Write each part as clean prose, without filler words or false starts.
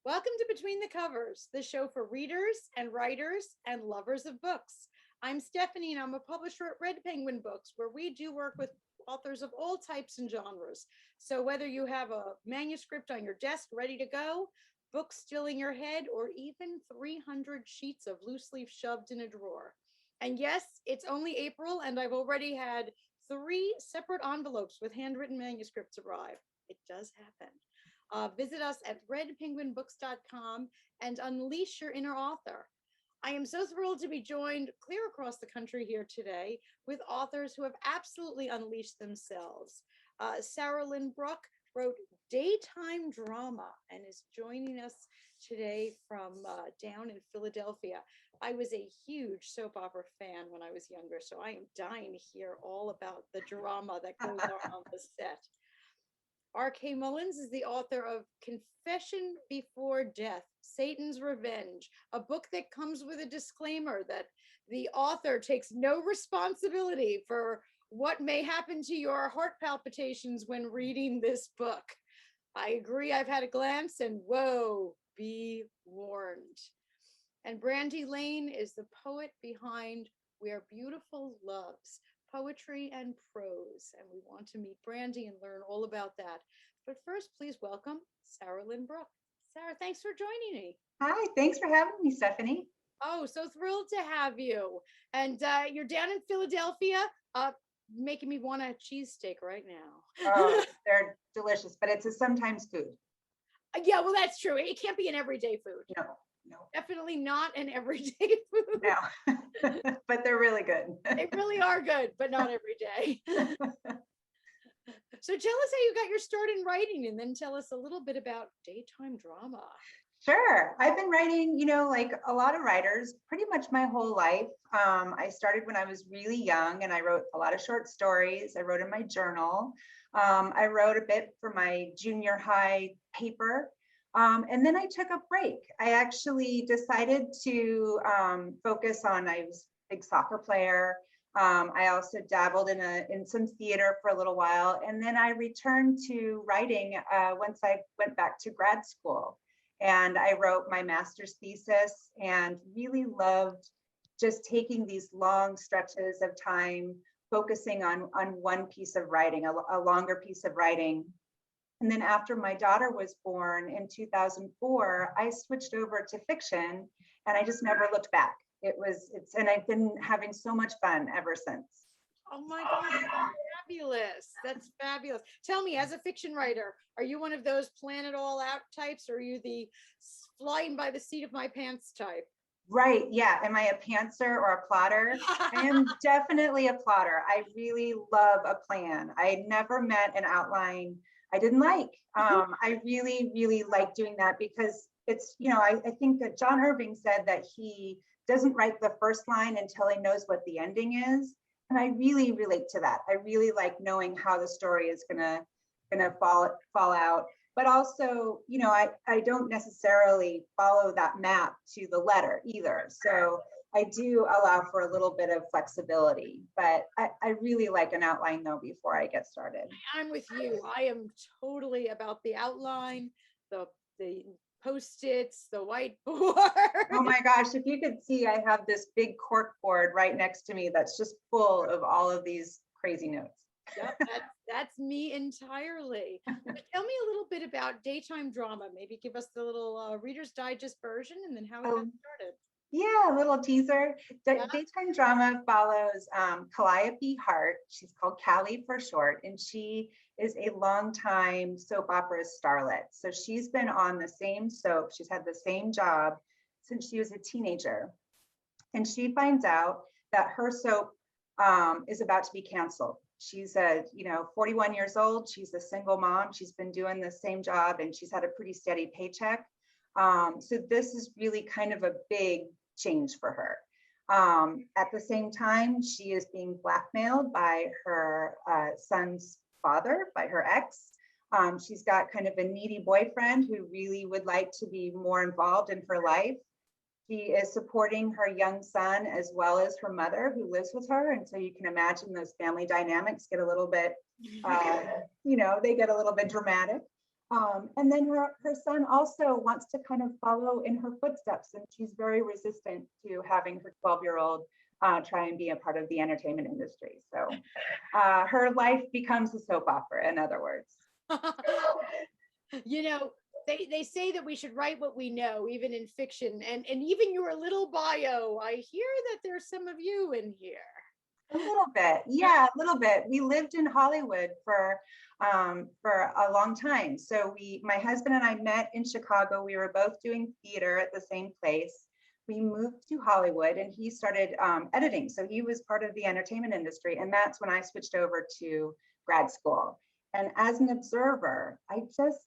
Welcome to Between the Covers, the show for readers and writers and lovers of books. I'm Stephanie, and I'm a publisher at Red Penguin Books, where we do work with authors of all types and genres. So whether you have a manuscript on your desk ready to go, books still in your head, or even 300 sheets of loose leaf shoved in a drawer. And yes, it's only April, and I've already had 3 separate envelopes with handwritten manuscripts arrive. It does happen. Visit us at redpenguinbooks.com and unleash your inner author. I am so thrilled to be joined clear across the country here today with authors who have absolutely unleashed themselves. Sarahlyn Bruck wrote daytime drama and is joining us today from down in Philadelphia. I was a huge soap opera fan when I was younger, so I am dying to hear all about the drama that goes on the set. R.K. Mullins is the author of Confession Before Death, Satan's Revenge, a book that comes with a disclaimer that the author takes no responsibility for what may happen to your heart palpitations when reading this book. I agree, I've had a glance, and whoa, be warned. And Brandy Lane is the poet behind Where Beautiful Loves, Poetry and Prose. And we want to meet Brandy and learn all about that. But first, please welcome Sarahlyn Bruck. Sarah, thanks for joining me. Hi, thanks for having me, Stephanie. Oh, so thrilled to have you. And you're down in Philadelphia, making me want a cheesesteak right now. Oh, they're delicious, but it's a sometimes food. Yeah, well, that's true. It can't be an everyday food. No. Definitely not an everyday food. No, but they're really good. They really are good, but not every day. So tell us how you got your start in writing, and then tell us a little bit about daytime drama. Sure. I've been writing, like a lot of writers, pretty much my whole life. I started when I was really young, and I wrote a lot of short stories. I wrote in my journal. I wrote a bit for my junior high paper. And then I took a break. I actually decided to focus on, I was a big soccer player. I also dabbled in some theater for a little while. And then I returned to writing once I went back to grad school. And I wrote my master's thesis and really loved just taking these long stretches of time, focusing on one piece of writing, a longer piece of writing. And then after my daughter was born in 2004, I switched over to fiction, and I just never looked back. And I've been having so much fun ever since. Oh my God, that's fabulous. That's fabulous. Tell me, as a fiction writer, are you one of those plan it all out types, or are you the flying by the seat of my pants type? Right. Yeah. Am I a pantser or a plotter? I am definitely a plotter. I really love a plan. I never met an outline I didn't like. I really, really like doing that because it's, I think that John Irving said that he doesn't write the first line until he knows what the ending is. And I really relate to that. I really like knowing how the story is gonna fall out. But also, I don't necessarily follow that map to the letter either. So I do allow for a little bit of flexibility, but I really like an outline though before I get started. I'm with you. I am totally about the outline, the Post-its, the whiteboard. Oh my gosh, if you could see, I have this big cork board right next to me that's just full of all of these crazy notes. Yep, that's me entirely. But tell me a little bit about daytime drama. Maybe give us the little Reader's Digest version, and then how it got started. Yeah, a little teaser. Daytime drama follows Calliope Hart. She's called Callie for short, and she is a longtime soap opera starlet. So she's been on the same soap. She's had the same job since she was a teenager. And she finds out that her soap is about to be canceled. She's 41 years old. She's a single mom. She's been doing the same job, and she's had a pretty steady paycheck. So this is really kind of a big change for her. At the same time, she is being blackmailed by her son's father, by her ex. She's got kind of a needy boyfriend who really would like to be more involved in her life. She is supporting her young son as well as her mother who lives with her. And so you can imagine those family dynamics get a little bit, they get a little bit dramatic. And then her son also wants to kind of follow in her footsteps, and she's very resistant to having her 12-year-old try and be a part of the entertainment industry. So her life becomes a soap opera, in other words. You know, they say that we should write what we know, even in fiction. And even your little bio, I hear that there's some of you in here. A little bit, yeah, a little bit. We lived in Hollywood for a long time. So my husband and I met in Chicago. We were both doing theater at the same place. We moved to Hollywood, and he started editing. So he was part of the entertainment industry, and that's when I switched over to grad school. And as an observer, I just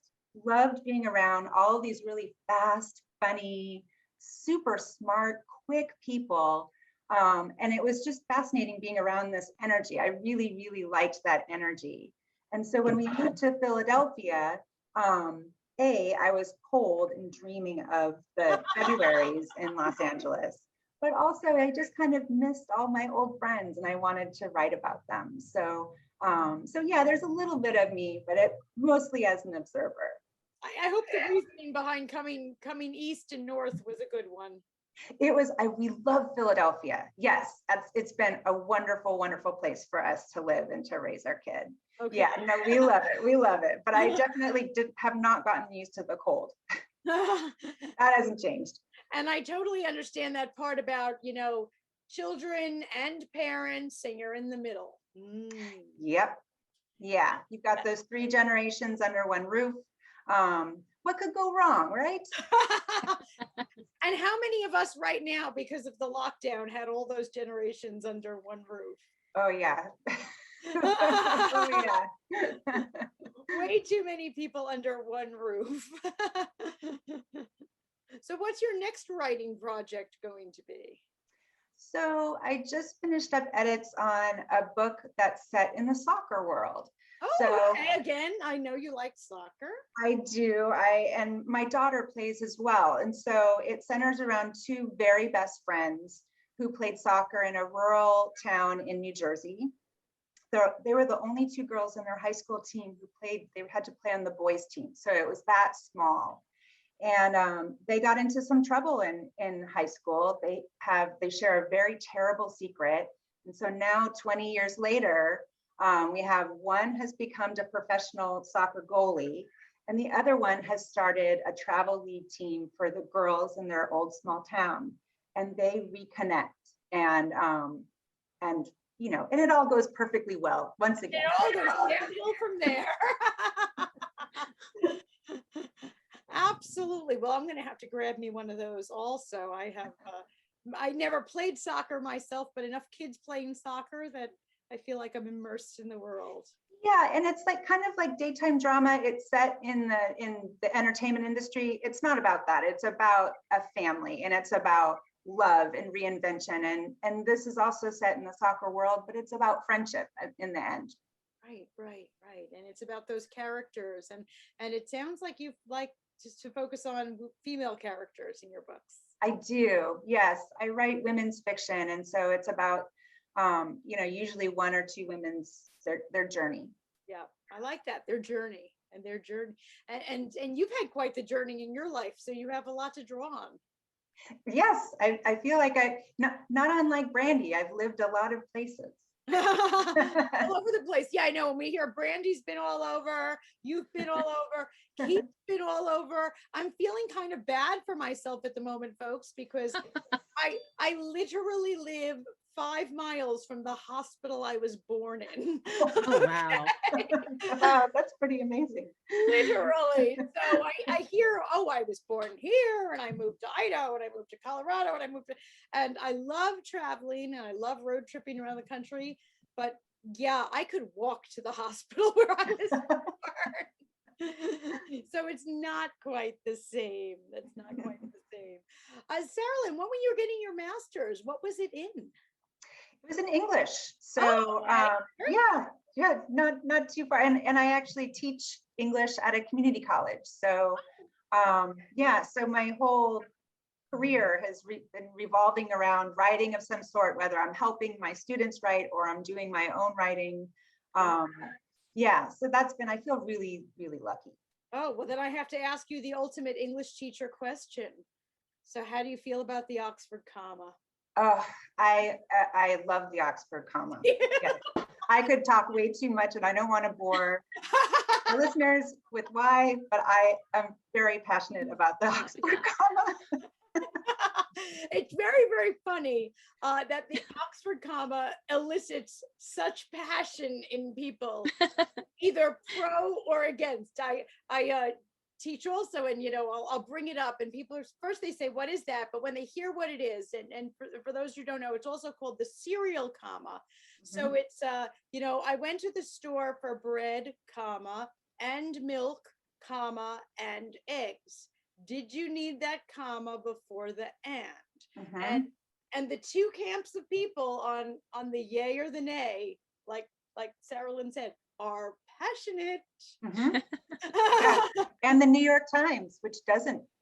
loved being around all these really fast, funny, super smart, quick people. And it was just fascinating being around this energy. I really, really liked that energy. And so when we moved to Philadelphia, I was cold and dreaming of the Februaries in Los Angeles, but also I just kind of missed all my old friends and I wanted to write about them. So yeah, there's a little bit of me, but it mostly as an observer. I hope the reasoning behind coming east and north was a good one. We love Philadelphia. Yes, it's been a wonderful, wonderful place for us to live and to raise our kid. Okay. Yeah, no, we love it. We love it. But I definitely have not gotten used to the cold. That hasn't changed. And I totally understand that part about, children and parents, and you're in the middle. Yep. Yeah, you've got those 3 generations under one roof. What could go wrong, right? And how many of us right now, because of the lockdown, had all those generations under one roof? Oh, yeah. Oh, yeah. Way too many people under one roof. So what's your next writing project going to be? So I just finished up edits on a book that's set in the soccer world. Oh, okay. Again, I know you like soccer. I do. And my daughter plays as well. And so it centers around 2 very best friends who played soccer in a rural town in New Jersey. They were the only 2 girls in their high school team who played. They had to play on the boys' team. So it was that small. And they got into some trouble in high school. They share a very terrible secret. And so now 20 years later, we have one has become a professional soccer goalie, and the other one has started a travel league team for the girls in their old small town. And they reconnect, and it all goes perfectly well once again. It all goes downhill from there. Absolutely. Well, I'm going to have to grab me one of those also. I never played soccer myself, but enough kids playing soccer that I feel like I'm immersed in the world. Yeah, and it's like kind of like daytime drama. It's set in the entertainment industry. It's not about that. It's about a family, and it's about love and reinvention. And this is also set in the soccer world, but it's about friendship in the end. Right. And it's about those characters. And it sounds like you like just to focus on female characters in your books. I do. Yes, I write women's fiction, and so it's about usually 1 or 2 women's their journey. Yeah, I like that, their journey. And you've had quite the journey in your life, so you have a lot to draw on. Yes, I feel like not unlike Brandy, I've lived a lot of places. All over the place. Yeah, I know. When we hear Brandy's been all over, you've been all over, Keith's been all over. I'm feeling kind of bad for myself at the moment, folks, because I literally live 5 miles from the hospital I was born in. Oh, wow. Wow, that's pretty amazing. Literally. So I hear, I was born here, and I moved to Idaho, and I moved to Colorado, and I love traveling, and I love road tripping around the country. But yeah, I could walk to the hospital where I was born. So it's not quite the same. That's not quite the same. Sarahlyn, when you were getting your master's, what was it in? It was in English. So yeah, not too far. And I actually teach English at a community college. So so my whole career has been revolving around writing of some sort, whether I'm helping my students write or I'm doing my own writing. So that's been, I feel really, really lucky. Oh, well, then I have to ask you the ultimate English teacher question. So how do you feel about the Oxford comma? Oh, I love the Oxford comma. Yes. I could talk way too much and I don't want to bore the listeners with why, but I am very passionate about the Oxford comma. It's very, very funny that the Oxford comma elicits such passion in people, either pro or against. I teach also, and I'll bring it up, and people are, first they say, "What is that?" But when they hear what it is, and for those who don't know, it's also called the cereal comma. So it's I went to the store for bread, comma, and milk, comma, and eggs. Did you need that comma before the and? And and the two camps of people on the yay or the nay, like Sarahlyn said, are passionate. Yeah. And the New York Times, which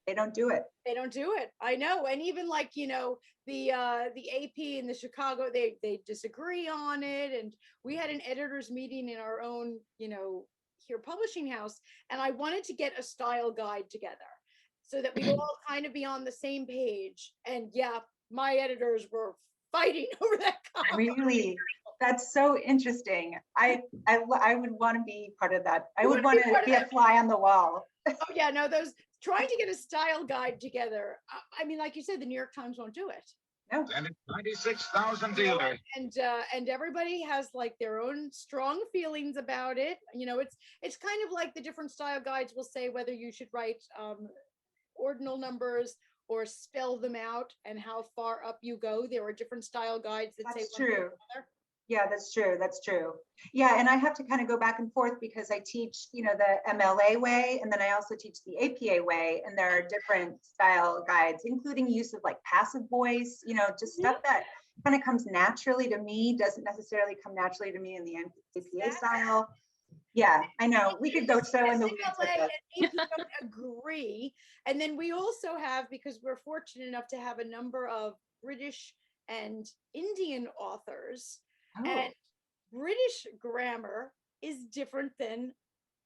they don't do it. They don't do it. I know. And even like, the AP and the Chicago, they disagree on it. And we had an editors meeting in our own, here publishing house, and I wanted to get a style guide together so that we'd all kind of be on the same page. And yeah, my editors were fighting over that comment. Really? That's so interesting. I would want to be part of that. I would want to be a fly on the wall. Oh yeah, no, those trying to get a style guide together. I mean, like you said, the New York Times won't do it. No. And it's 96,000 dealers. And everybody has like their own strong feelings about it. It's kind of like the different style guides will say whether you should write ordinal numbers or spell them out and how far up you go. There are different style guides that say That's one thing or true. another. Yeah, that's true. That's true. Yeah, and I have to kind of go back and forth because I teach, the MLA way, and then I also teach the APA way, and there are different style guides, including use of like passive voice, just stuff that kind of comes naturally to me, doesn't necessarily come naturally to me in the APA style. Yeah, I know. We could go so in the weeds with this. If you don't agree, and then we also have, because we're fortunate enough to have a number of British and Indian authors. And British grammar is different than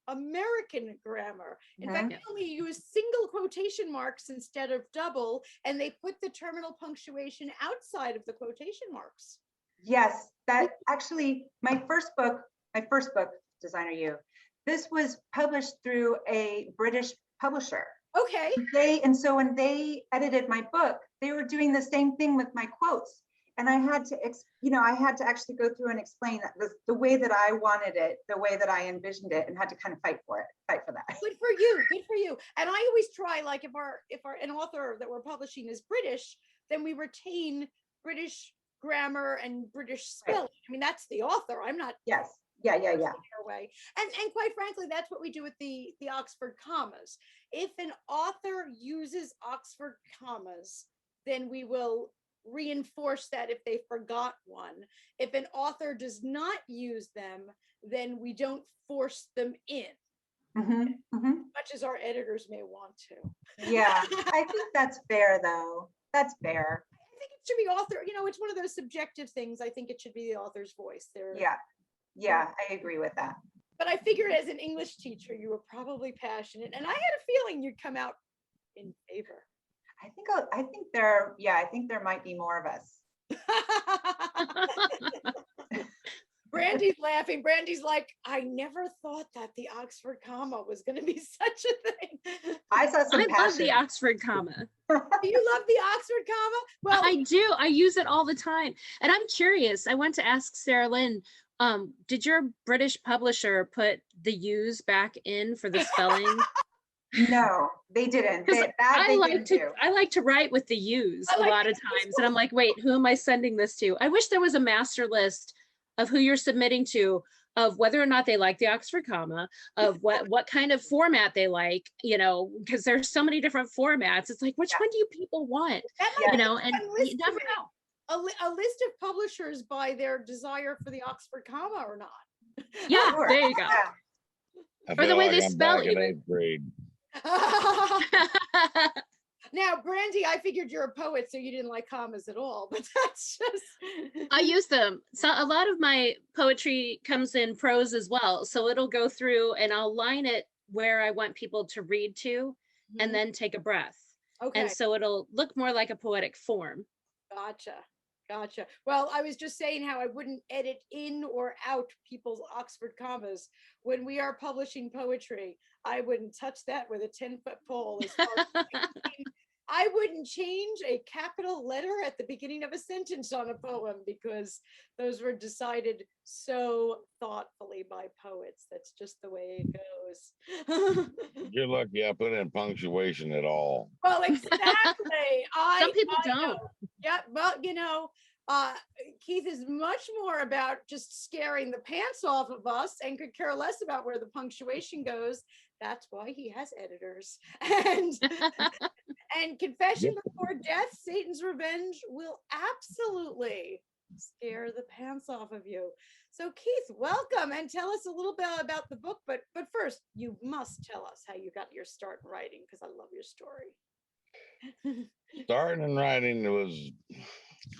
American grammar. In fact, they only use single quotation marks instead of double, and they put the terminal punctuation outside of the quotation marks. Yes, that actually, my first book, Designer You, this was published through a British publisher. Okay. So when they edited my book, they were doing the same thing with my quotes. And I had to, actually go through and explain that the way that I wanted it, the way that I envisioned it, and had to kind of fight for that. Good for you. Good for you. And I always try, like, if an author that we're publishing is British, then we retain British grammar and British spelling. Right. I mean, that's the author. I'm not. Yes. Yeah. Way. And quite frankly, that's what we do with the Oxford commas. If an author uses Oxford commas, then we will reinforce that if they forgot one. If an author does not use them, then we don't force them in, much as our editors may want to. Yeah, I think that's fair, though. That's fair. I think it should be author. It's one of those subjective things. I think it should be the author's voice. Yeah, I agree with that. But I figured as an English teacher, you were probably passionate, and I had a feeling you'd come out in favor. I think there might be more of us. Brandy's laughing. Brandy's like, I never thought that the Oxford comma was going to be such a thing. I saw some passion. Love the Oxford comma. Do you love the Oxford comma? Well, I do. I use it all the time. And I'm curious. I want to ask Sarahlyn, did your British publisher put the U's back in for the spelling? No, they didn't. I like to write with the U's a lot of times. And I'm like, wait, who am I sending this to? I wish there was a master list of who you're submitting to, of whether or not they like the Oxford comma, of what kind of format they like, because there's so many different formats. It's like, which one do you people want? And you never know. A list of publishers by their desire for the Oxford comma or not. Yeah, sure. There you go. Yeah. Or the way they spell it. Eighth grade. Now, Brandy, I figured you're a poet, so you didn't like commas at all, but that's just. I use them. So a lot of my poetry comes in prose as well. So it'll go through and I'll line it where I want people to read to Mhm. and then take a breath. Okay. And so it'll look more like a poetic form. Gotcha. Gotcha. Well, I was just saying how I wouldn't edit in or out people's Oxford commas. When we are publishing poetry, I wouldn't touch that with a 10-foot pole. As far as I wouldn't change a capital letter at the beginning of a sentence on a poem because those were decided so thoughtfully by poets. That's just the way it goes. You're lucky I put in punctuation at all. Well, exactly. Some people I don't. know. Yeah, well, Keith is much more about just scaring the pants off of us and could care less about where the punctuation goes. That's why he has editors. And Confession Before Death, Satan's Revenge will absolutely scare the pants off of you. So Keith, welcome, and tell us a little bit about the book. But first, you must tell us how you got your start in writing, because I love your story. Starting in writing,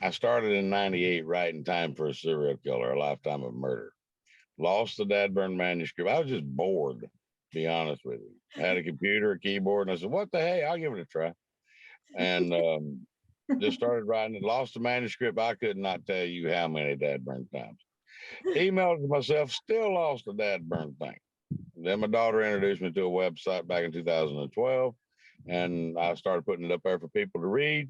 I started in 98 writing Time for a Serial Killer, A Lifetime of Murder. Lost the Dadburn manuscript. I was just bored, to be honest with you. I had a computer, a keyboard, and I said, what the hey, I'll give it a try. And just started writing it. Lost the manuscript. I could not tell you how many Dadburn times. Emailed to myself, still lost the Dadburn thing. Then my daughter introduced me to a website back in 2012, and I started putting it up there for people to read.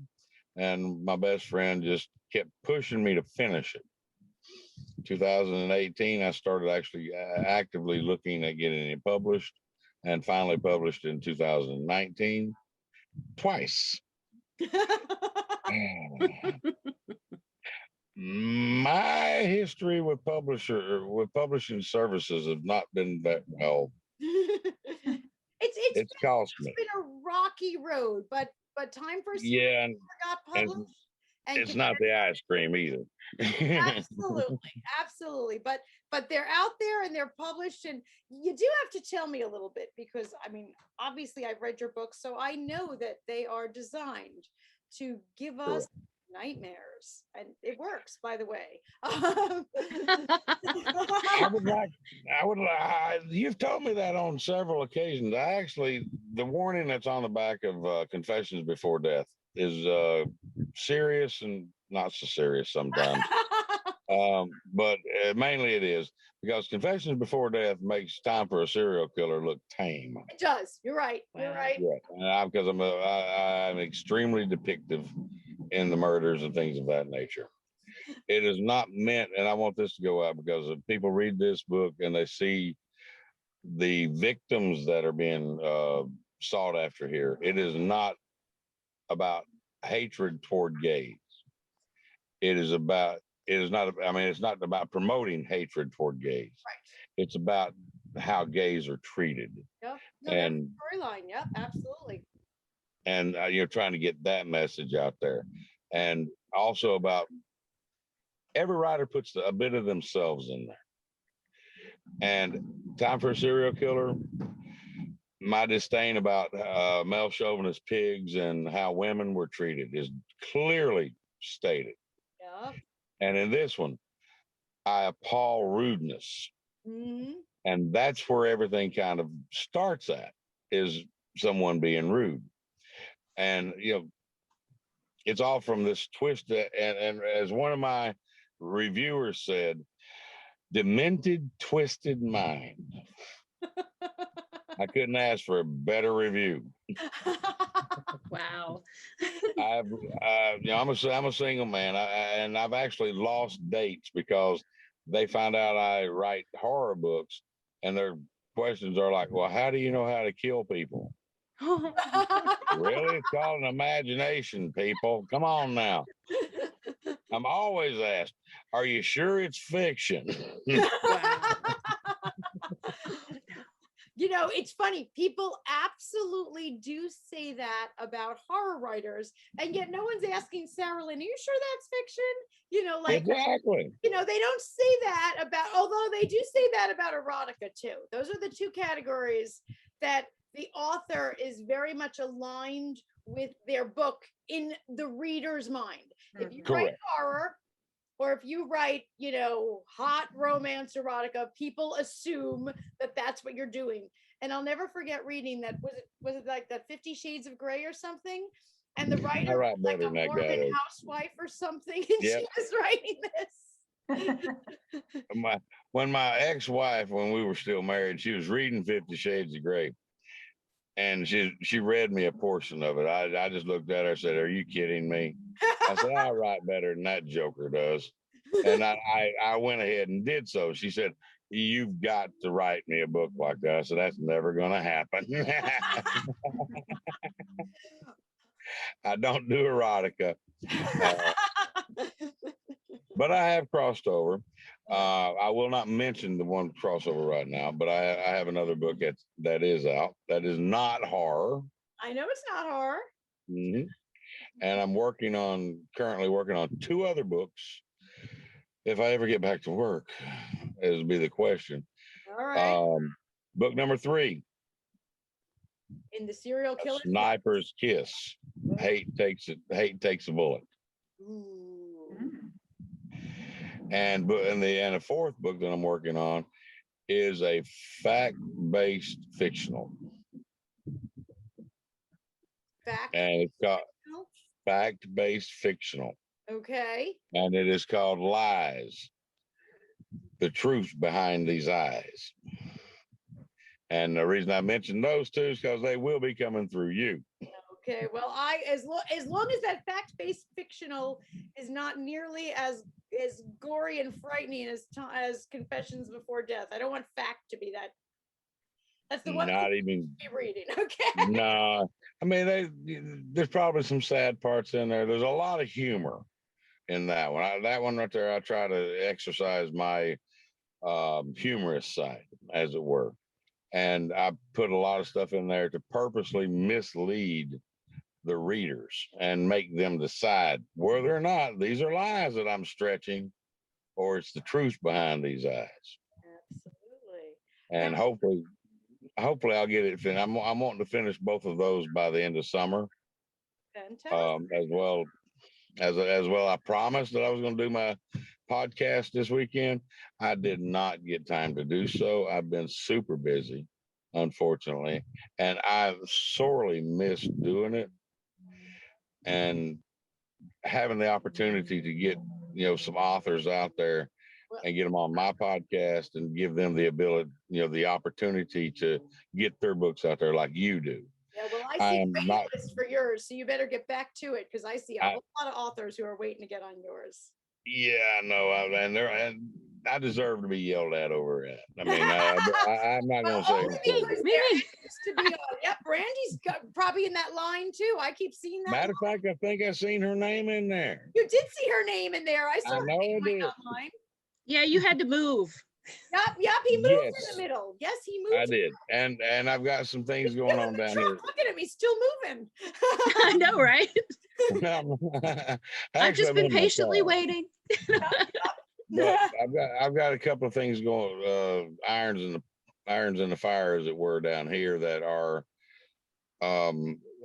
And my best friend just kept pushing me to finish it. 2018, I started actually actively looking at getting it published, and finally published in 2019 twice. My history with publishing services has not been that well. It's cost me. It's been a rocky road, but Time for a Serial Yeah, got and published. it's not the ice cream either. Absolutely. But they're out there and they're published, and you do have to tell me a little bit, because I mean, obviously I've read your book, so I know that they are designed to give us nightmares, and it works, by the way. You've told me that on several occasions. The warning that's on the back of Confessions Before Death is serious and not so serious sometimes. But mainly it is, because Confessions Before Death makes Time for a Serial Killer look tame. It does. You're right. You're right. Yeah, because I'm extremely depictive in the murders and things of that nature. It is not meant, and I want this to go out, because if people read this book and they see the victims that are being sought after here, it is not about hatred toward gays. It's not about promoting hatred toward gays. Right. It's about how gays are treated. Yep. No, And storyline. Yep, absolutely. And you're trying to get that message out there. And also about every writer puts a bit of themselves in there. And Time for a Serial Killer, my disdain about male chauvinist pigs and how women were treated is clearly stated. Yep. And in this one, I appall rudeness. Mm-hmm. And that's where everything kind of starts at, is someone being rude. And, it's all from this twist. And as one of my reviewers said, demented, twisted mind. I couldn't ask for a better review. Wow. I'm a single man, and I've actually lost dates because they found out I write horror books, and their questions are like, "Well, how do you know how to kill people?" Really? It's called an imagination, people. Come on now. I'm always asked, "Are you sure it's fiction?" Wow. It's funny. People absolutely do say that about horror writers, and yet no one's asking Sarahlyn, "Are you sure that's fiction?" Exactly. They don't say that about, although they do say that about erotica too. Those are the two categories that the author is very much aligned with their book in the reader's mind. If you write horror or if you write, hot romance erotica, people assume that that's what you're doing. And I'll never forget reading that. Was it like that 50 Shades of Grey or something? And the I writer write was like better a than that guy. Mormon does. housewife or something, and Yep. she was writing this. When my ex-wife, when we were still married, she was reading 50 Shades of Grey. And she read me a portion of it. I just looked at her and said, "Are you kidding me?" I said, "I write better than that joker does." And I went ahead and did so. She said, "You've got to write me a book like that." I said, "That's never going to happen." I don't do erotica. But I have crossed over. I will not mention the one crossover right now, but I have another book that is out. That is not horror. I know it's not horror. Mm-hmm. And I'm currently working on 2 other books. If I ever get back to work, it'll be the question. All right. Book number 3. In the serial killer. Sniper's Kiss. Hate takes a bullet. Ooh. And the 4th book that I'm working on is a fact-based fictional. And it's called fact-based fictional. Okay. And it is called Lies: The Truth Behind These Eyes. And the reason I mentioned those 2 is because they will be coming through you. Okay. Well, as long as that fact-based fictional is not nearly as gory and frightening as Confessions Before Death. I don't want fact to be that. That's the one. Not even be reading. Okay. No, I mean there's probably some sad parts in there. There's a lot of humor in that one. That one right there, I try to exercise my humorous side, as it were, and I put a lot of stuff in there to purposely mislead the readers and make them decide whether or not these are lies that I'm stretching, or it's the truth behind these eyes. Absolutely. And hopefully I'll get it finished. I'm wanting to finish both of those by the end of summer. Fantastic. As well, I promised that I was going to do my podcast this weekend. I did not get time to do so. I've been super busy, unfortunately, and I've sorely missed doing it. And having the opportunity to get some authors out there and get them on my podcast and give them the ability, the opportunity to get their books out there like you do. Yeah, well, I see waiting lists for yours, so you better get back to it, because I see a whole lot of authors who are waiting to get on yours. Yeah, I know, and I deserve to be yelled at over it. I mean, I'm not going to say me. To be on. Yep, Brandy's probably in that line too. I keep seeing that. Matter of fact, I think I've seen her name in there. You did see her name in there. I saw her name online. Yeah, you had to move. Yep, he moved in the middle. Yes, he moved. I did, and I've got some things going on down here. Looking at me, still moving. I know, right? I've just been patiently waiting. But I've got a couple of things going, irons in the fire, as it were, down here that are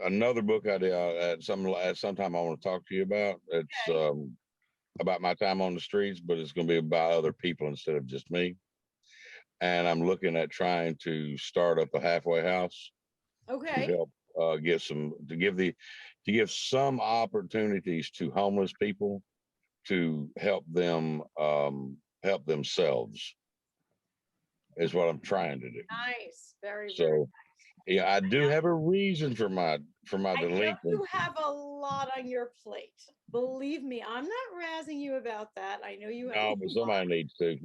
another book I did at some time I want to talk to you about. It's about my time on the streets, but it's going to be about other people instead of just me. And I'm looking at trying to start up a halfway house. Okay. To help give some opportunities to homeless people to help them help themselves is what I'm trying to do. Nice. Very so nice. Yeah, I do have a reason for my delinquency. You have a lot on your plate. Believe me, I'm not razzing you about that. I know you have. No, but somebody needs to.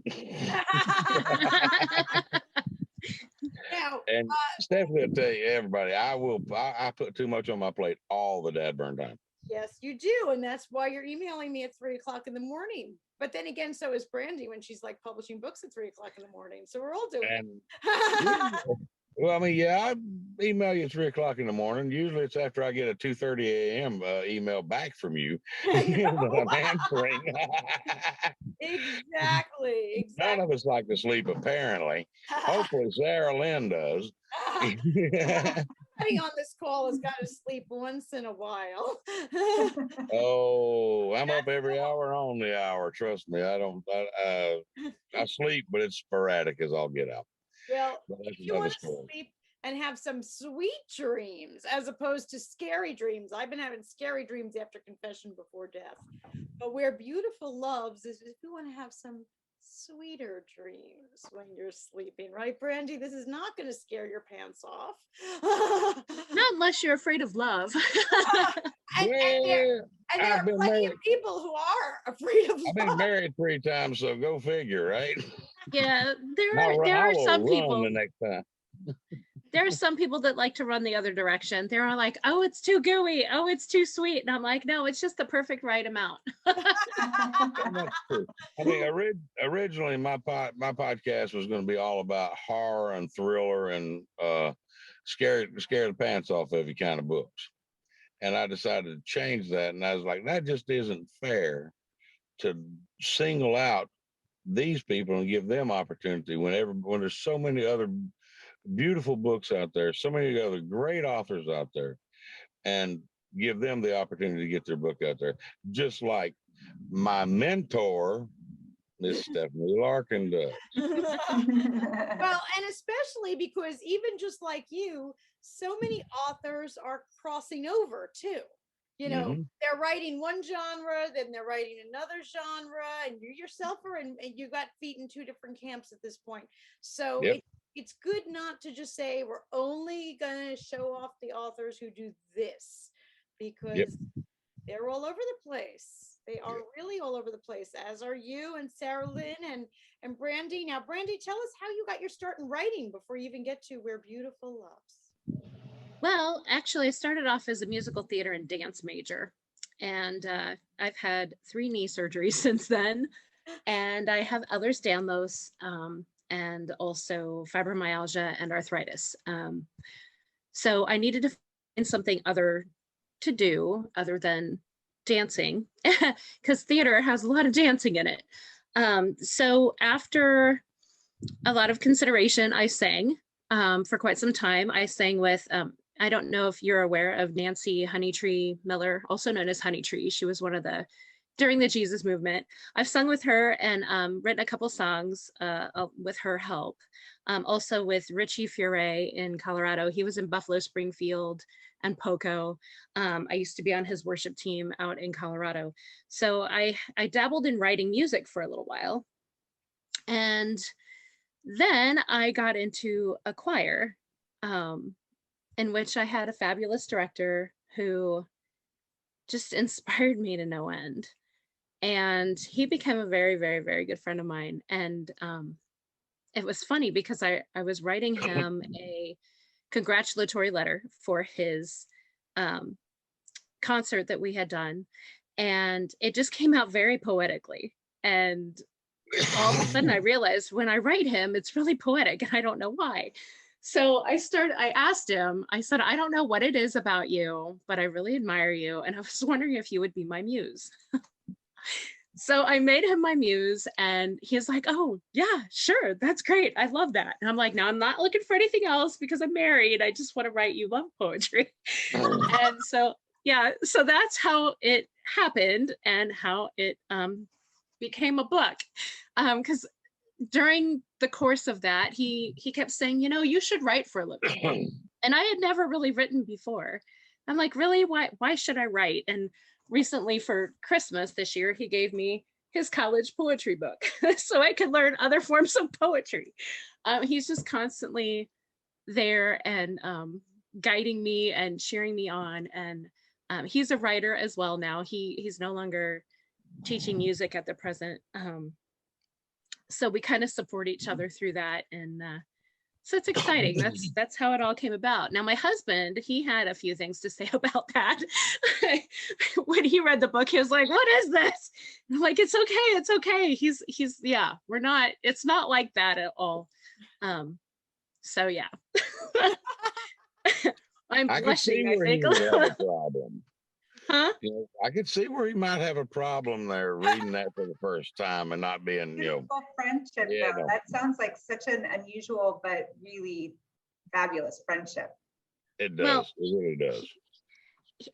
Now, and Stephanie, I'll tell you, everybody, I put too much on my plate all the dadburn time. Yes, you do. And that's why you're emailing me at 3:00 in the morning. But then again, so is Brandy when she's like publishing books at 3:00 in the morning. So we're all doing it. Well, I mean, yeah, I email you at 3:00 in the morning. Usually it's after I get a 2:30 a.m. Email back from you that I'm answering. Exactly. None of us like to sleep, apparently. Hopefully Sarahlyn does. Everybody on this call has got to sleep once in a while. Oh, I'm up every hour on the hour. Trust me. I sleep, but it's sporadic as I'll get out. Well, But that's if you another want to story. sleep and have some sweet dreams as opposed to scary dreams, I've been having scary dreams after confession before death. But where beautiful loves is if you want to have some sweeter dreams when you're sleeping, right, Brandy? This is not going to scare your pants off. Not unless you're afraid of love. and there I've are been plenty married. of people who are afraid of I've been love. married 3 times, so go figure, right? Yeah, I there are will some run people. the next time. There are some people that like to run the other direction. They're like, oh, it's too gooey. Oh, it's too sweet. And I'm like, no, it's just the perfect right amount. That's true. I mean, originally my podcast was going to be all about horror and thriller and scare the pants off of you kind of books. And I decided to change that. And I was like, that just isn't fair to single out these people and give them opportunity when there's so many other beautiful books out there, so many other great authors out there, and give them the opportunity to get their book out there. Just like my mentor, Miss Stephanie Larkin, does. Well, and especially because even just like you, so many authors are crossing over too. You know, they're writing one genre, then they're writing another genre, and you yourself are and you got feet in 2 different camps at this point. So it's good not to just say we're only going to show off the authors who do this, because they're all over the place. They are really all over the place, as are you and Sarahlyn and Brandy. Now, Brandy, tell us how you got your start in writing before you even get to Where Beautiful Loves. Well, actually, I started off as a musical theater and dance major, and I've had 3 knee surgeries since then, and I have Ehlers-Danlos, and also fibromyalgia and arthritis. So I needed to find something other to do other than dancing, because theater has a lot of dancing in it. So after a lot of consideration, I sang for quite some time. I sang with, I don't know if you're aware of Nancy Honeytree Miller, also known as Honeytree. She was one of the, during the Jesus movement. I've sung with her and written a couple songs with her help. Also with Richie Furay in Colorado. He was in Buffalo Springfield and Poco. I used to be on his worship team out in Colorado. So I dabbled in writing music for a little while. And then I got into a choir in which I had a fabulous director who just inspired me to no end. And he became a very, very, very good friend of mine. And it was funny because I was writing him a congratulatory letter for his concert that we had done. And it just came out very poetically. And all of a sudden I realized when I write him, it's really poetic and I don't know why. So I asked him, I said, I don't know what it is about you, but I really admire you. And I was wondering if you would be my muse. So I made him my muse and he's like, oh yeah, sure. That's great. I love that. And I'm like, no, I'm not looking for anything else because I'm married. I just want to write you love poetry. And so, yeah, so that's how it happened and how it became a book. Because during the course of that, he kept saying, you know, you should write for a living. And I had never really written before. I'm like, really? Why should I write? And recently for Christmas this year, he gave me his college poetry book so I could learn other forms of poetry. He's just constantly there and guiding me and cheering me on. And he's a writer as well now. He's no longer teaching music at the present. So we kind of support each other through that. And so it's exciting. That's how it all came about. Now, my husband, he had a few things to say about that. When he read the book, he was like, what is this? And I'm like, it's okay. It's okay. He's yeah, it's not like that at all. So yeah. I'm blushing, I think. A problem. Huh? You know, I could see where he might have a problem there reading that for the first time and not being, Beautiful friendship, though. That sounds like such an unusual but really fabulous friendship. It Well, does. It really does.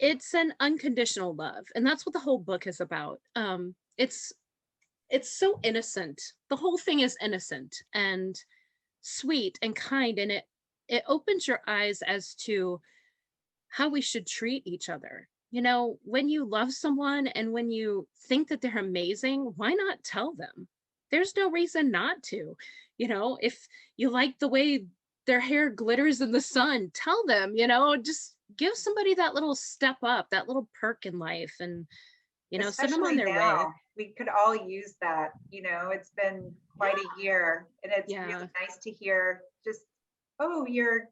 it's an unconditional love, and that's what the whole book is about. It's so innocent. The whole thing is innocent and sweet and kind, and it opens your eyes as to how we should treat each other. You know, when you love someone and when you think that they're amazing, why not tell them? There's no reason not to. You know, if you like the way their hair glitters in the sun, tell them, you know, just give somebody that little step up, that little perk in life, and, you know, send them on Especially their way. now, we could all use that. It's been quite a year, and it's Yeah. really nice to hear just, oh, your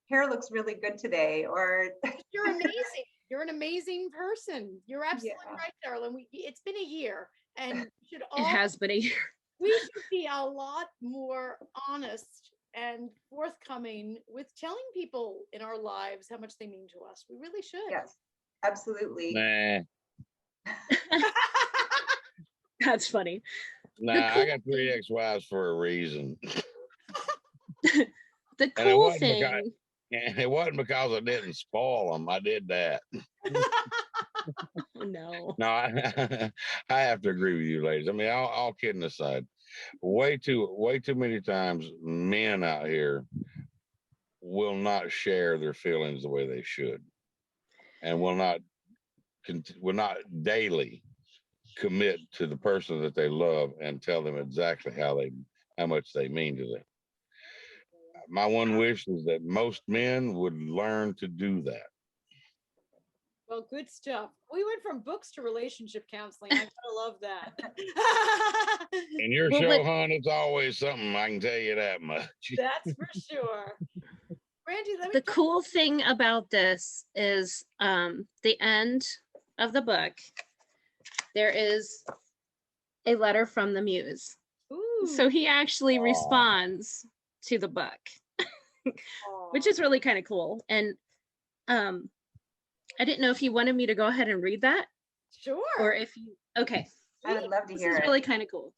hair looks really good today, or You're amazing. You're an amazing person. You're absolutely Yeah. right, Sarahlyn. It's been a year, and It has been a year. we should be a lot more honest and forthcoming with telling people in our lives how much they mean to us. We really should. yes, absolutely. Nah, That's funny. I got 3 ex-wives for a reason. The And it cool wasn't thing. because, and it wasn't because I didn't spoil them. I did that. No. No, I have to agree with you, ladies. I mean, all kidding aside, way too many times men out here will not share their feelings the way they should, and will not daily commit to the person that they love and tell them exactly how much they mean to them. My one wish is that most men would learn to do that. Well, good stuff. We went from books to relationship counseling. I gotta love that. In your Well, show, hon, it's always something. I can tell you that much. That's for sure. Brandy, let me the cool thing about this is the end of the book. There is a letter from the muse. Ooh. So he actually Aw. responds to the book, which is really kind of cool. And I didn't know if you wanted me to go ahead and read that, Sure. or if you, okay. I would love to This hear is it. really kind of cool.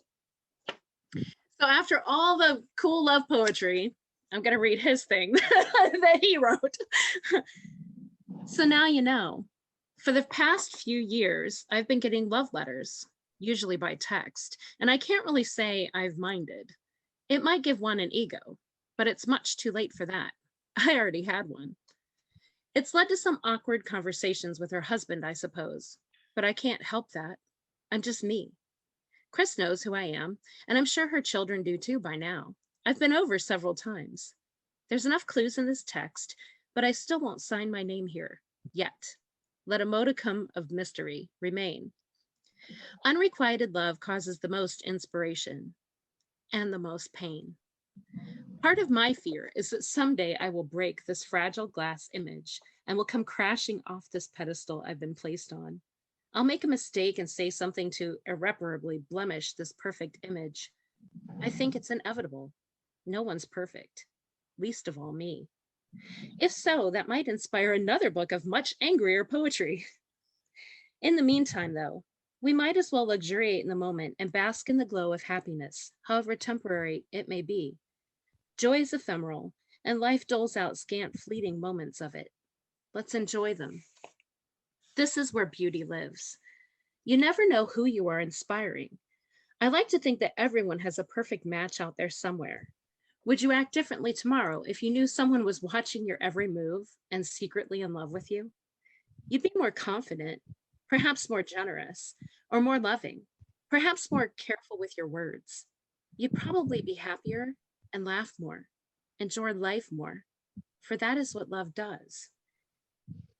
So after all the cool love poetry, I'm going to read his thing that he wrote. So now you know. For the past few years, I've been getting love letters, usually by text, and I can't really say I've minded. It might give one an ego, but it's much too late for that. I already had one. It's led to some awkward conversations with her husband, I suppose, but I can't help that. I'm just me. Chris knows who I am, and I'm sure her children do too by now. I've been over several times. There's enough clues in this text, but I still won't sign my name here, yet. Let a modicum of mystery remain. Unrequited love causes the most inspiration and the most pain. Part of my fear is that someday I will break this fragile glass image and will come crashing off this pedestal I've been placed on. I'll make a mistake and say something to irreparably blemish this perfect image. I think it's inevitable. No one's perfect, least of all me. If so, that might inspire another book of much angrier poetry. In the meantime, though, we might as well luxuriate in the moment and bask in the glow of happiness, however temporary it may be. Joy is ephemeral, and life doles out scant fleeting moments of it. Let's enjoy them. This is where beauty lives. You never know who you are inspiring. I like to think that everyone has a perfect match out there somewhere. Would you act differently tomorrow if you knew someone was watching your every move and secretly in love with you? You'd be more confident, perhaps more generous, or more loving, perhaps more careful with your words. You'd probably be happier and laugh more, enjoy life more, for that is what love does.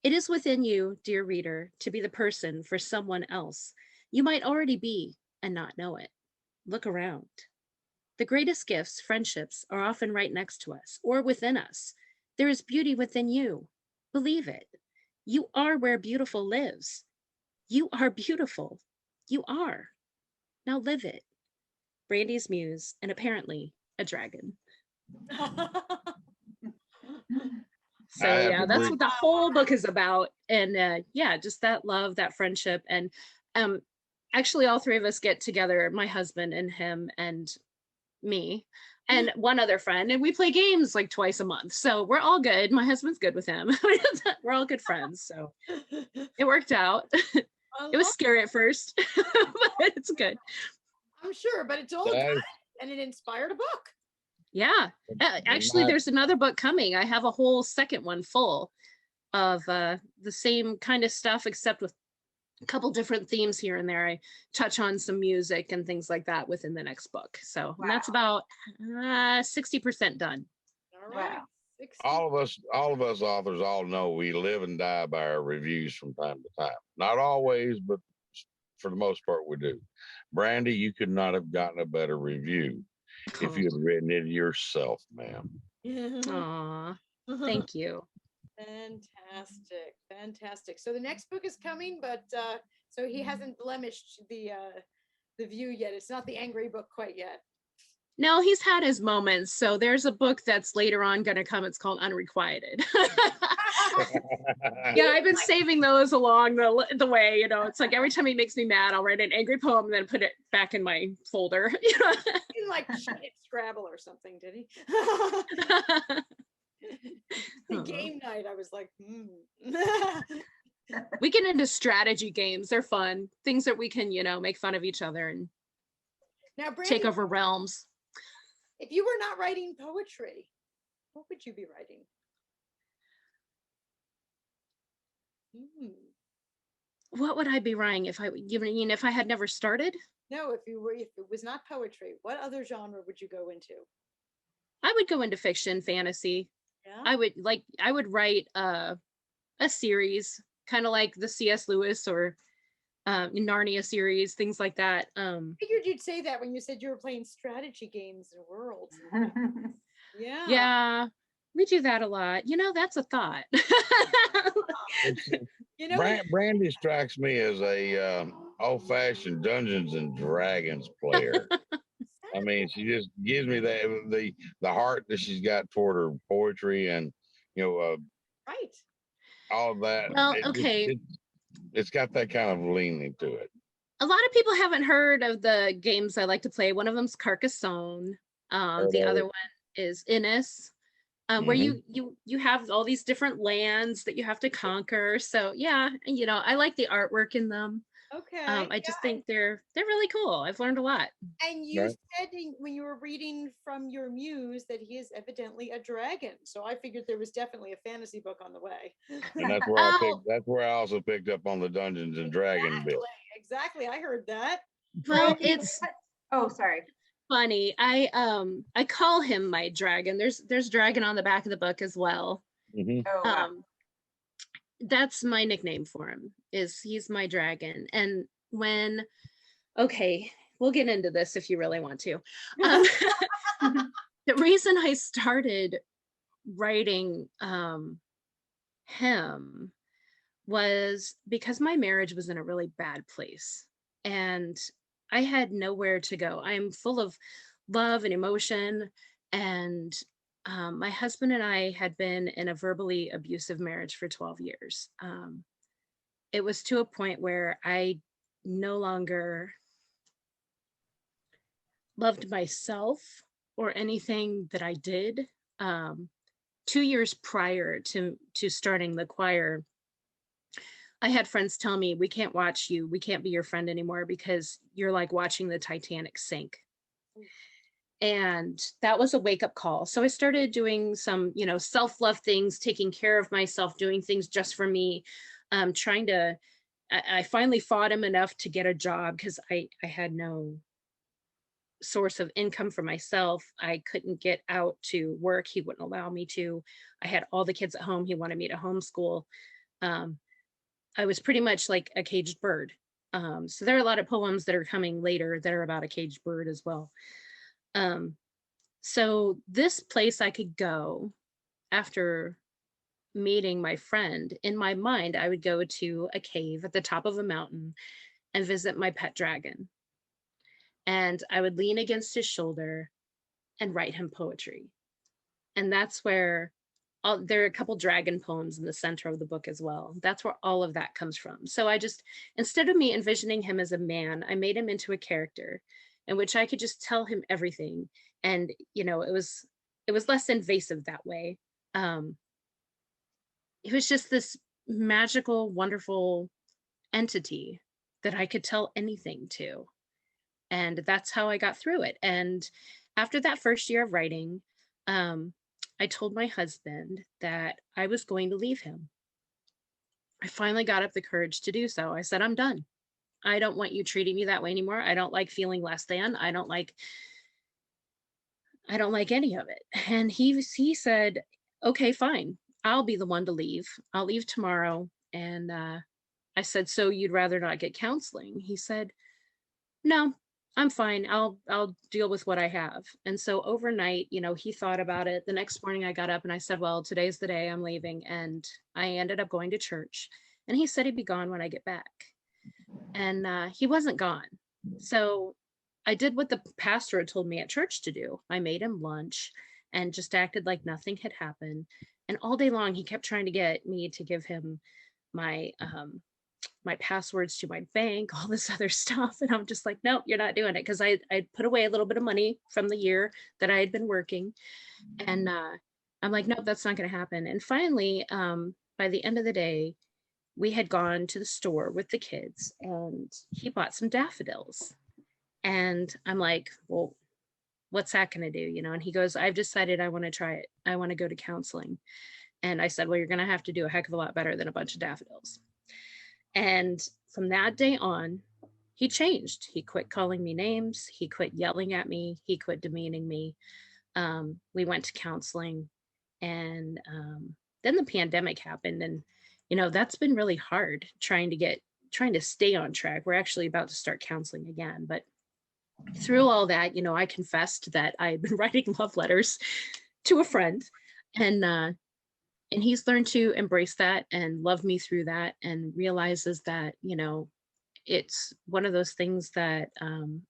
It is within you, dear reader, to be the person for someone else you might already be and not know it. Look around. The greatest gifts, friendships, are often right next to us or within us. There is beauty within you. Believe it. You are where beautiful lives. You are beautiful. You are. Now live it. Brandy's muse, and apparently a dragon. So yeah, that's what the whole book is about. And yeah, just that love, that friendship. And actually all three of us get together, my husband and him, and me, and one other friend, and we play games like twice a month. So we're all good. My husband's good with him. We're all good friends. So it worked out. It was scary at first, but it's good. I'm sure, but it's all good, and it inspired a book. Yeah. Actually, there's another book coming. I have a whole second one full of the same kind of stuff, except with a couple different themes here and there. I touch on some music and things like that within the next book. So and that's about 60% done. All right. Wow. 60. All of us authors all know we live and die by our reviews from time to time. Not always, but for the most part we do. Brandy, you could not have gotten a better review if you had written it yourself, ma'am. Aw, thank you. Fantastic. So the next book is coming, but so he hasn't blemished the view yet. It's not the angry book quite yet. No, he's had his moments. So there's a book that's later on going to come. It's called Unrequited. Yeah, I've been saving those along the way. You know, it's like every time he makes me mad, I'll write an angry poem and then put it back in my folder. You know? He like shit Scrabble or something, did he? The game night, I was like, We get into strategy games. They're fun. Things that we can, you know, make fun of each other and now, Brandy, take over realms. If you were not writing poetry, what would you be writing? What would I be writing if I had never started? No, if it was not poetry, what other genre would you go into? I would go into fiction, fantasy. Yeah. I would write a series, kind of like the C.S. Lewis or Narnia series, things like that. I figured you'd say that when you said you were playing strategy games and worlds. Yeah. Yeah, we do that a lot. You know, that's a thought. You know, Brandy strikes me as a old-fashioned Dungeons and Dragons player. I mean, she just gives me the heart that she's got toward her poetry, and right. all of that. Well, okay. It's got that kind of leaning to it. A lot of people haven't heard of the games I like to play. One of them's Carcassonne. The other one is Innis, where you have all these different lands that you have to conquer. So yeah, you know, I like the artwork in them. Okay. I just think they're really cool. I've learned a lot. And you said when you were reading from your muse that he is evidently a dragon. So I figured there was definitely a fantasy book on the way. And that's where I also picked up on the Dungeons and Dragons bit. Exactly. I heard that. Well, it's sorry. Funny. I call him my dragon. There's dragon on the back of the book as well. Mm-hmm. Oh, wow. That's my nickname for him, is he's my dragon. And we'll get into this if you really want to. The reason I started writing him was because my marriage was in a really bad place and I had nowhere to go. I'm full of love and emotion, and my husband and I had been in a verbally abusive marriage for 12 years. It was to a point where I no longer loved myself or anything that I did. 2 years prior to starting the choir, I had friends tell me, we can't watch you, we can't be your friend anymore because you're like watching the Titanic sink. And that was a wake-up call. So I started doing some, self-love things, taking care of myself, doing things just for me, I finally fought him enough to get a job because I had no source of income for myself. I couldn't get out to work. He wouldn't allow me to. I had all the kids at home. He wanted me to homeschool. I was pretty much like a caged bird. So there are a lot of poems that are coming later that are about a caged bird as well. So this place I could go after meeting my friend, in my mind, I would go to a cave at the top of a mountain and visit my pet dragon. And I would lean against his shoulder and write him poetry. And that's where there are a couple dragon poems in the center of the book as well. That's where all of that comes from. So I just, instead of me envisioning him as a man, I made him into a character. in which I could just tell him everything. And, it was less invasive that way. It was just this magical, wonderful entity that I could tell anything to. And that's how I got through it. And after that first year of writing, I told my husband that I was going to leave him. I finally got up the courage to do so. I said, I'm done. I don't want you treating me that way anymore. I don't like feeling less than. I don't like any of it. And he said, okay, fine. I'll be the one to leave. I'll leave tomorrow. And I said, so you'd rather not get counseling? He said, no, I'm fine. I'll deal with what I have. And so overnight, he thought about it. The next morning I got up and I said, well, today's the day I'm leaving. And I ended up going to church. And he said he'd be gone when I get back. And he wasn't gone. So I did what the pastor had told me at church to do. I made him lunch and just acted like nothing had happened. And all day long, he kept trying to get me to give him my my passwords to my bank, all this other stuff. And I'm just like, nope, you're not doing it. Because I put away a little bit of money from the year that I had been working. And I'm like, nope, that's not going to happen. And finally, by the end of the day, we had gone to the store with the kids and he bought some daffodils. And I'm like, well, what's that going to do? And he goes, I've decided I want to try it. I want to go to counseling. And I said, well, you're going to have to do a heck of a lot better than a bunch of daffodils. And from that day on, he changed. He quit calling me names. He quit yelling at me. He quit demeaning me. We went to counseling. And then the pandemic happened. And, that's been really hard trying to stay on track. We're actually about to start counseling again. But through all that, I confessed that I had been writing love letters to a friend. And he's learned to embrace that and love me through that and realizes that, it's one of those things that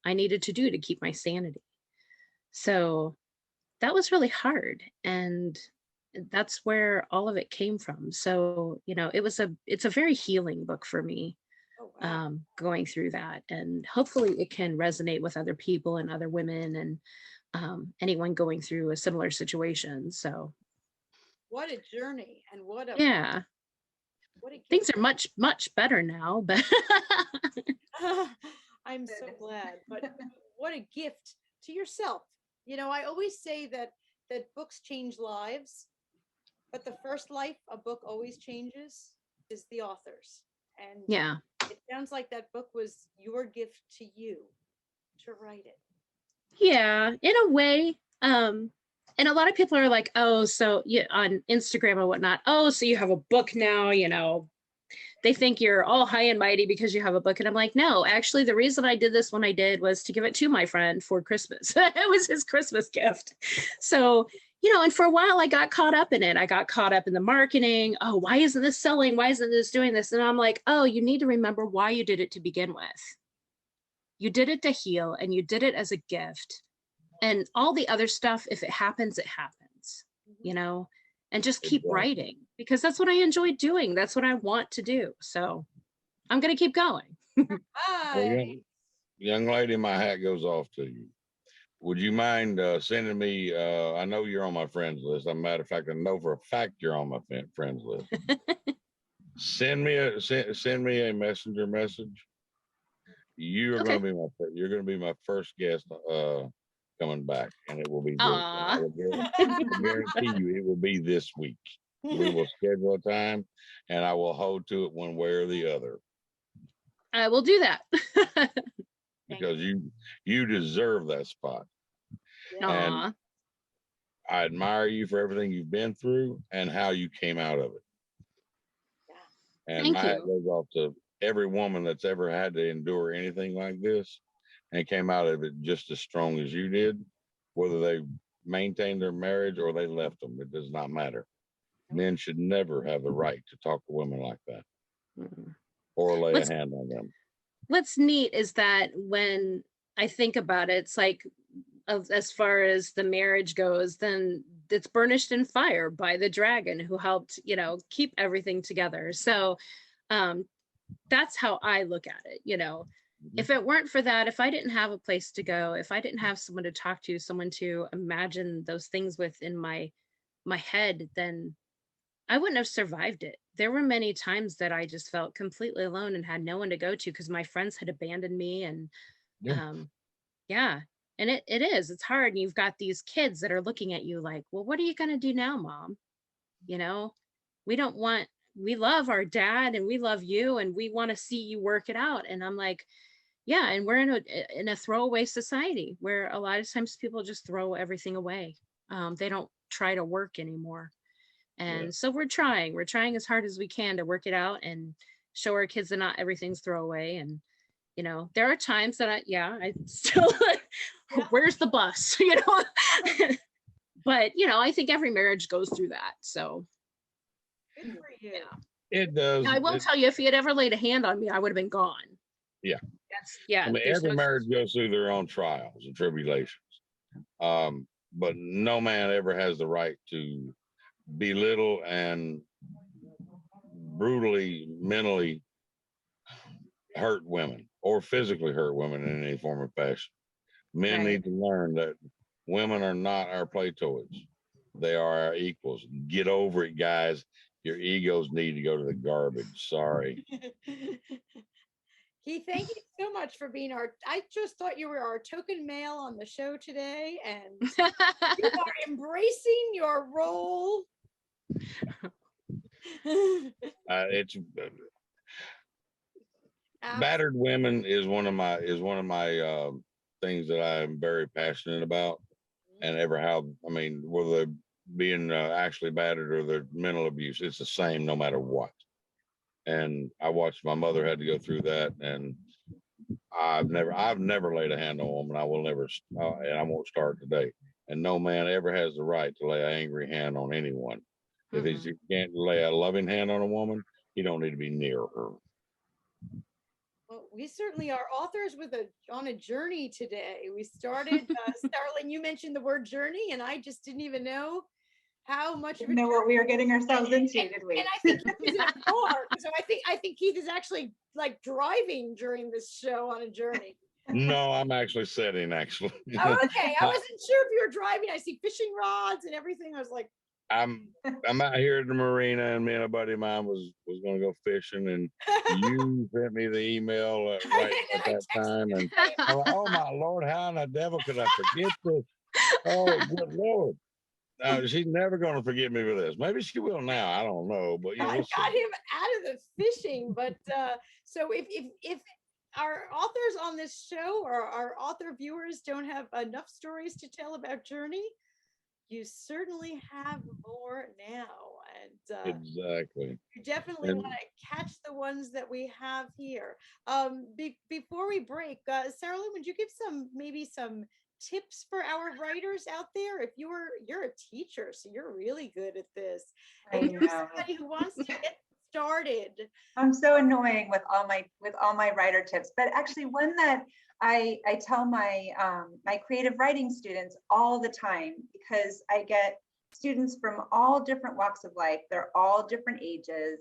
I needed to do to keep my sanity. So that was really hard. And that's where all of it came from. So, it's a very healing book for me. Oh, wow. Going through that. And hopefully it can resonate with other people and other women and anyone going through a similar situation. So what a journey, and what a things are much, much better now, but I'm so glad. But what a gift to yourself. I always say that books change lives, but the first life a book always changes is the author's. And yeah, it sounds like that book was your gift to you to write it. Yeah, in a way. And a lot of people are like, oh, so on Instagram and whatnot, oh, so you have a book now, they think you're all high and mighty because you have a book. And I'm like, no, actually, the reason I did this when I did was to give it to my friend for Christmas. It was his Christmas gift. So, and for a while I got caught up in it. I got caught up in the marketing. Oh, why isn't this selling? Why isn't this doing this? And I'm like, oh, you need to remember why you did it to begin with. You did it to heal, and you did it as a gift. And all the other stuff, if it happens, it happens, and just keep writing, because that's what I enjoy doing. That's what I want to do. So I'm going to keep going. Well, young lady, my hat goes off to you. Would you mind sending me, I know you're on my friends list. As a matter of fact, I know for a fact you're on my friends list. Send me a messenger message. You're Okay. going to be my first guest coming back, and it will be this. I guarantee you it will be this week. We will schedule a time, and I will hold to it one way or the other. I will do that. Because you deserve that spot. And I admire you for everything you've been through and how you came out of it. And my hat goes off to every woman that's ever had to endure anything like this and came out of it just as strong as you did, whether they maintained their marriage or they left them. It does not matter. Men should never have the right to talk to women like that or lay a hand on them. What's neat is that when I think about it, it's like, as far as the marriage goes, then it's burnished in fire by the dragon who helped, keep everything together. So that's how I look at it. if it weren't for that, if I didn't have a place to go, if I didn't have someone to talk to, someone to imagine those things with in my head, then I wouldn't have survived it. There were many times that I just felt completely alone and had no one to go to because my friends had abandoned me. And Yeah. yeah, and it's hard. And you've got these kids that are looking at you like, well, what are you going to do now, mom? You know, we don't want, we love our dad and we love you and we want to see you work it out. And I'm like, yeah, and we're in a throwaway society where a lot of times people just throw everything away. They don't try to work anymore. And so we're trying as hard as we can to work it out and show our kids that not everything's throwaway. And, you know, there are times that I still, where's the bus, you know? But, you know, I think every marriage goes through that. So. Good for you. Yeah. It does. I will tell you, if he had ever laid a hand on me, I would have been gone. Yeah. Yeah. I mean, every marriage goes through their own trials and tribulations. But no man ever has the right to belittle and brutally, mentally hurt women or physically hurt women in any form or fashion. Men Right. need to learn that women are not our play toys. They are our equals. Get over it, guys. Your egos need to go to the garbage. Sorry. Keith, thank you so much for being I just thought you were our token male on the show today, and you are embracing your role. It's battered women is one of my things that I'm very passionate about, and ever have. I mean, whether being actually battered or the mental abuse, it's the same no matter what. And I watched my mother had to go through that, and I've never laid a hand on a woman. I will never, and I won't start today. And no man ever has the right to lay an angry hand on anyone. If he can't lay a loving hand on a woman, he don't need to be near her. Well, we certainly are authors on a journey today. We started, Sarahlyn, you mentioned the word journey, and I just didn't even know how much of know what we were getting ourselves into, did we? And I think Keith is in a car, so I think Keith is actually like driving during this show on a journey. No, I'm actually sitting. Actually. Oh, okay. I wasn't sure if you were driving. I see fishing rods and everything. I was like, I'm out here at the marina, and me and a buddy of mine was going to go fishing, and you sent me the email right at that time, and I'm like, oh my Lord, how in the devil could I forget this? Oh, good Lord. She's never going to forgive me for this. Maybe she will now. I don't know, but I got him out of the fishing. But so if our authors on this show or our author viewers don't have enough stories to tell about Journey, you certainly have more now. And exactly, you definitely want to catch the ones that we have here. Before we break, Sarahlyn, would you give maybe some tips for our writers out there? If you're a teacher, so you're really good at this. And you're somebody who wants to get started. I'm so annoying with all my writer tips, but actually one that I tell my my creative writing students all the time, because I get students from all different walks of life. They're all different ages,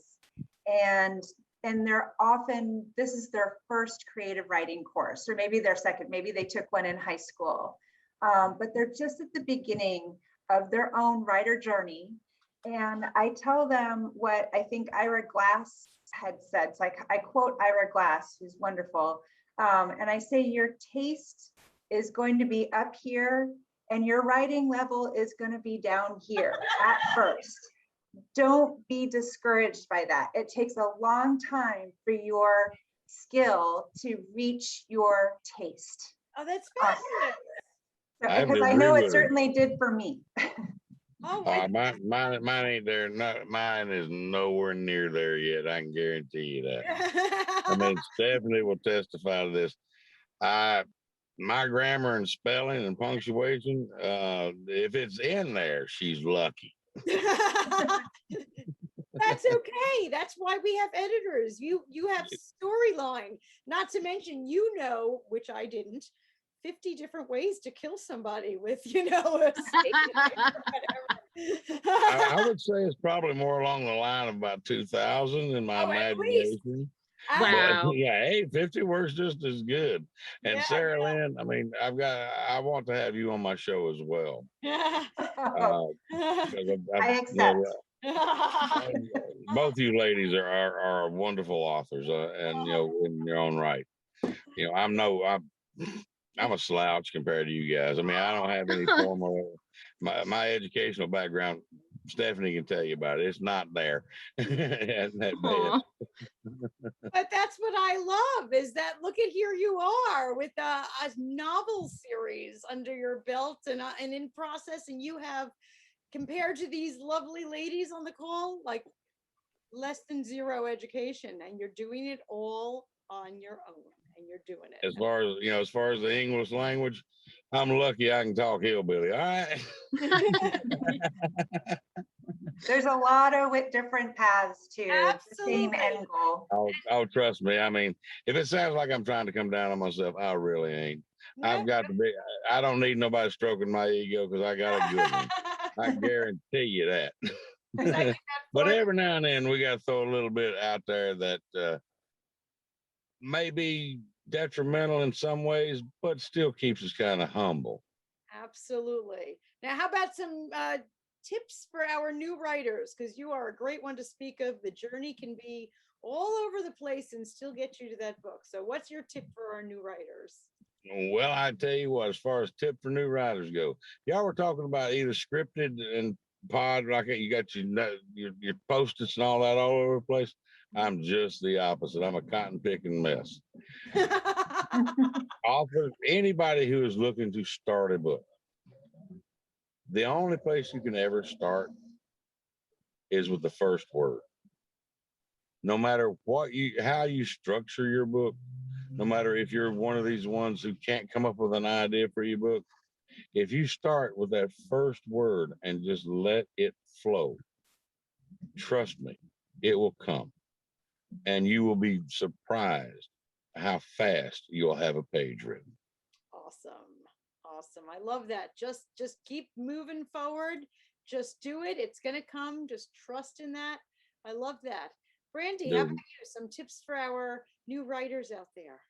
and they're often, this is their first creative writing course, or maybe their second, maybe they took one in high school, but they're just at the beginning of their own writer journey. And I tell them what I think Ira Glass had said. So I quote Ira Glass, who's wonderful. And I say, your taste is going to be up here and your writing level is going to be down here at first. Don't be discouraged by that. It takes a long time for your skill to reach your taste. Oh, that's fabulous. Because I know it certainly did for me. Oh, mine ain't there. Mine is nowhere near there yet. I can guarantee you that. I mean, Stephanie will testify to this. My grammar and spelling and punctuation, if it's in there, she's lucky. That's okay. That's why we have editors. You have storyline. Not to mention, which I didn't, 50 different ways to kill somebody with, a steak I would say it's probably more along the line of about 2000 in my imagination. Wow. Yeah, 850 works just as good. And Yeah, Sarahlyn, I mean, I want to have you on my show as well. yeah. Uh, 'cause I accept. both you ladies are wonderful authors, and in your own right. I'm a slouch compared to you guys. I mean, I don't have any formal my educational background. Stephanie can tell you about it. It's not there. Aw. But that's what I love is that look at here you are with a novel series under your belt and in process, and you have compared to these lovely ladies on the call, like less than zero education, and you're doing it all on your own, and you're doing it. As far as the English language, I'm lucky I can talk hillbilly. All right. There's a lot of different paths to the same Absolutely. end goal. Oh, trust me. I mean, if it sounds like I'm trying to come down on myself, I really ain't. I've got to be. I don't need nobody stroking my ego because I got a good one. I guarantee you that. But every now and then we got to throw a little bit out there that may be detrimental in some ways, but still keeps us kind of humble. Absolutely. Now, how about some tips for our new writers? Because you are a great one to speak of. The journey can be all over the place and still get you to that book. So, what's your tip for our new writers? Well, I tell you what, as far as tip for new writers go, y'all were talking about either scripted and pod, like you got your post-its and all that all over the place. I'm just the opposite. I'm a cotton picking mess. Authors, anybody who is looking to start a book, the only place you can ever start is with the first word. No matter how you structure your book, no matter if you're one of these ones who can't come up with an idea for your book, if you start with that first word and just let it flow, trust me, it will come. And you will be surprised how fast you'll have a page written. Awesome. I love that. Just keep moving forward. Just do it. It's going to come. Just trust in that. I love that. Brandy, how about you? Some tips for our new writers out there.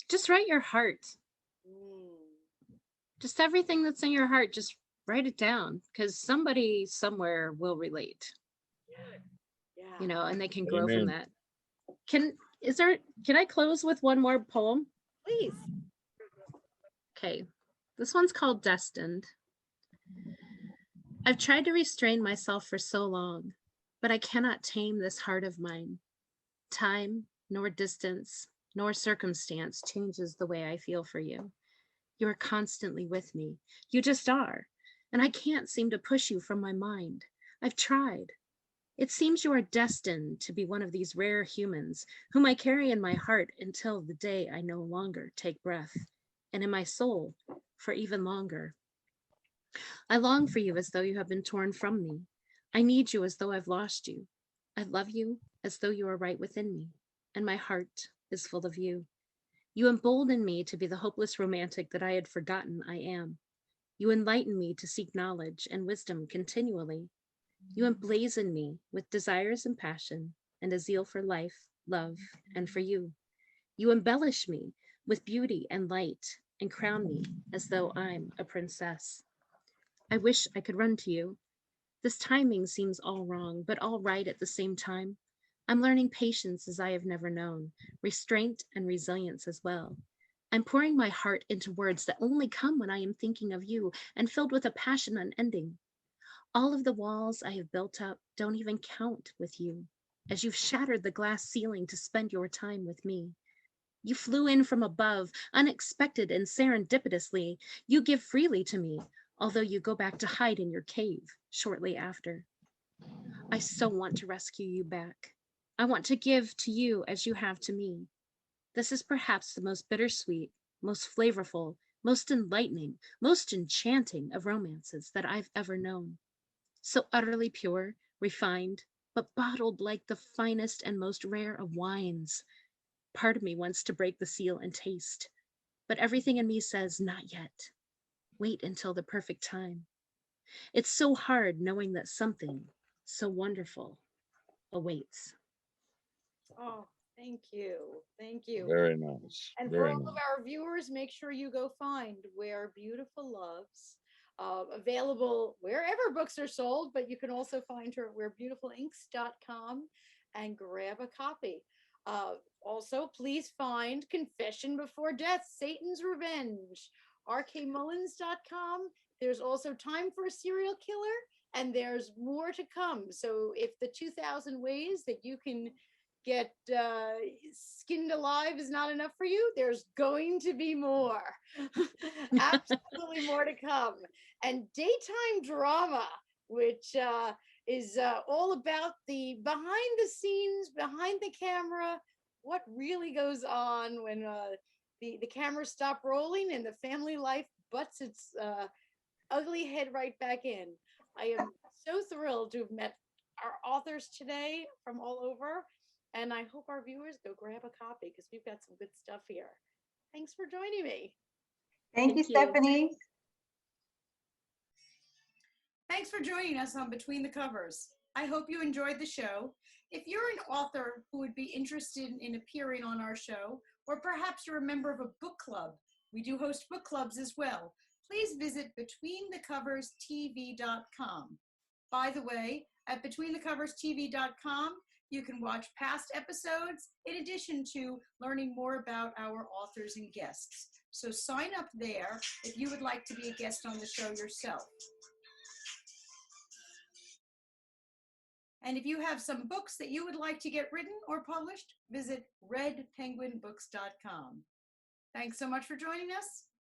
Just write your heart. Just everything that's in your heart, just write it down because somebody somewhere will relate. Yeah. And they can grow from that. Can I close with one more poem? Please. Okay. This one's called Destined. I've tried to restrain myself for so long, but I cannot tame this heart of mine. Time, nor distance, nor circumstance changes the way I feel for you. You are constantly with me. You just are. And I can't seem to push you from my mind. I've tried. It seems you are destined to be one of these rare humans whom I carry in my heart until the day I no longer take breath, and in my soul for even longer. I long for you as though you have been torn from me. I need you as though I've lost you. I love you as though you are right within me, and my heart is full of you. You embolden me to be the hopeless romantic that I had forgotten I am. You enlighten me to seek knowledge and wisdom continually. You emblazon me with desires and passion and a zeal for life, love, and for you. You embellish me with beauty and light and crown me as though I'm a princess. I wish I could run to you. This timing seems all wrong, but all right at the same time. I'm learning patience as I have never known, restraint and resilience as well. I'm pouring my heart into words that only come when I am thinking of you and filled with a passion unending. All of the walls I have built up don't even count with you, as you've shattered the glass ceiling to spend your time with me. You flew in from above, unexpected and serendipitously. You give freely to me, although you go back to hide in your cave shortly after. I so want to rescue you back. I want to give to you as you have to me. This is perhaps the most bittersweet, most flavorful, most enlightening, most enchanting of romances that I've ever known. So utterly pure, refined, but bottled like the finest and most rare of wines. Part of me wants to break the seal and taste, but everything in me says, not yet. Wait until the perfect time. It's so hard knowing that something so wonderful awaits. Oh, thank you. Thank you. Very nice. And for Very all nice. of our viewers, make sure you go find Where Beautiful Loves, available wherever books are sold, but you can also find her at wherebeautifulinks.com and grab a copy. Also, please find Confession Before Death, Satan's Revenge, rkmullins.com. There's also Time for a Serial Killer, and there's more to come. So if the 2000 ways that you can get skinned alive is not enough for you, there's going to be more. Absolutely more to come. And daytime drama, which is all about the behind the scenes, behind the camera, what really goes on when the cameras stop rolling and the family life butts its ugly head right back in. I am so thrilled to have met our authors today from all over. And I hope our viewers go grab a copy because we've got some good stuff here. Thanks for joining me. Thank you, Stephanie. Thanks for joining us on Between the Covers. I hope you enjoyed the show. If you're an author who would be interested in appearing on our show, or perhaps you're a member of a book club, we do host book clubs as well, please visit betweenthecoverstv.com. By the way, at betweenthecoverstv.com, you can watch past episodes in addition to learning more about our authors and guests. So sign up there if you would like to be a guest on the show yourself. And if you have some books that you would like to get written or published, visit redpenguinbooks.com. Thanks so much for joining us.